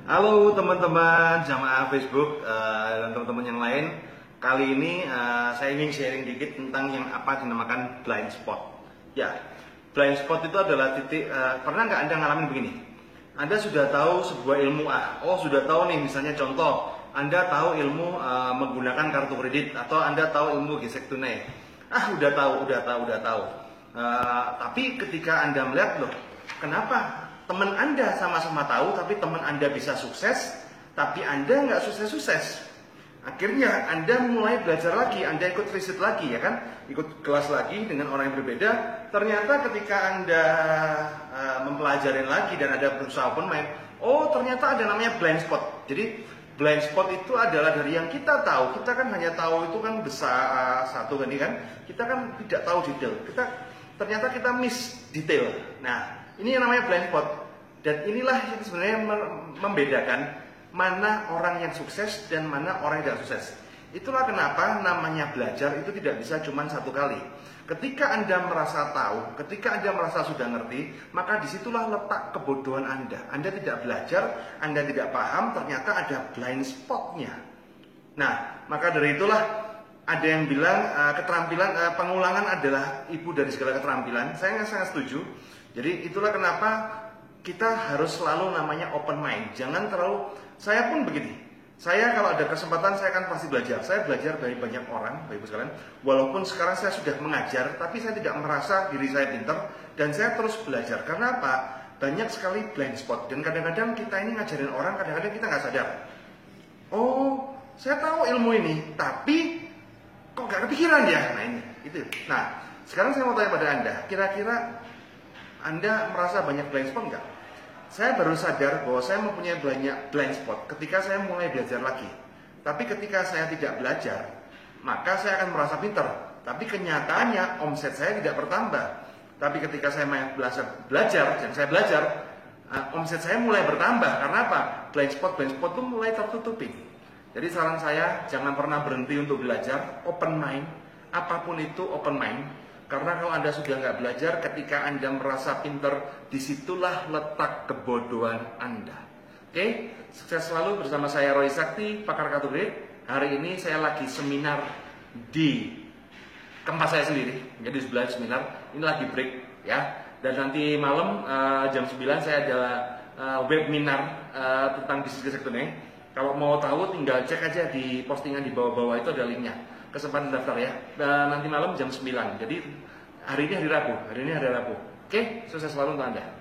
Halo teman-teman jamaah Facebook dan teman-teman yang lain. Kali ini saya ingin sharing dikit tentang yang apa dinamakan blind spot. Ya, blind spot itu adalah titik. Pernah nggak Anda ngalamin begini? Anda sudah tahu sebuah ilmu sudah tahu nih, misalnya contoh, Anda tahu ilmu menggunakan kartu kredit atau Anda tahu ilmu gesek tunai. Udah tahu. Tapi ketika Anda melihat, loh, kenapa teman Anda sama-sama tahu, tapi teman Anda bisa sukses, tapi Anda nggak sukses-sukses. Akhirnya Anda mulai belajar lagi, Anda ikut riset lagi, ya kan? Ikut kelas lagi dengan orang yang berbeda. Ternyata ketika Anda mempelajari lagi dan Anda berusaha open mind, ternyata ada namanya blind spot. Jadi blind spot itu adalah dari yang kita tahu. Kita kan hanya tahu itu kan besar satu kan, kita kan tidak tahu detail. Ternyata kita miss detail. Nah, ini yang namanya blind spot. Dan inilah yang sebenarnya membedakan mana orang yang sukses dan mana orang yang tidak sukses. Itulah kenapa namanya belajar itu tidak bisa cuma satu kali. Ketika Anda merasa tahu, ketika Anda merasa sudah ngerti, maka disitulah letak kebodohan Anda. Anda tidak belajar, Anda tidak paham, ternyata ada blind spotnya. Nah, maka dari itulah ada yang bilang keterampilan pengulangan adalah ibu dari segala keterampilan. Saya sangat setuju. Jadi itulah kenapa kita harus selalu namanya open mind. Jangan terlalu, saya pun begini. Saya kalau ada kesempatan saya akan pasti belajar. Saya belajar dari banyak orang, Bapak Ibu sekalian. Walaupun sekarang saya sudah mengajar, tapi saya tidak merasa diri saya pintar dan saya terus belajar. Karena apa? Banyak sekali blind spot dan kadang-kadang kita ini ngajarin orang, kadang-kadang kita nggak sadar. Saya tahu ilmu ini, tapi kok nggak kepikiran ya? Nah ini, itu. Nah, sekarang saya mau tanya pada Anda, kira-kira Anda merasa banyak blind spot nggak? Saya baru sadar bahwa saya mempunyai banyak blind spot ketika saya mulai belajar lagi. Tapi ketika saya tidak belajar, maka saya akan merasa pintar. Tapi kenyataannya omset saya tidak bertambah. Tapi ketika saya belajar dan saya belajar, omset saya mulai bertambah. Karena apa? Blind spot itu mulai tertutupi. Jadi saran saya, jangan pernah berhenti untuk belajar, open mind. Apapun itu open mind. Karena kalau Anda sudah nggak belajar, ketika Anda merasa pintar, disitulah letak kebodohan Anda. Oke, sukses selalu bersama saya Roy Sakti, pakar kartu kredit. Hari ini saya lagi seminar di tempat saya sendiri, jadi sebelah seminar. Ini lagi break, ya. Dan nanti malam jam 9 saya ada webinar tentang bisnis gesek tunai. Kalau mau tahu, tinggal cek aja di postingan di bawah-bawah itu ada linknya. Kesempatan daftar ya. Dan nanti malam jam 9. Jadi hari ini hari Rabu. Oke, sukses selalu untuk Anda.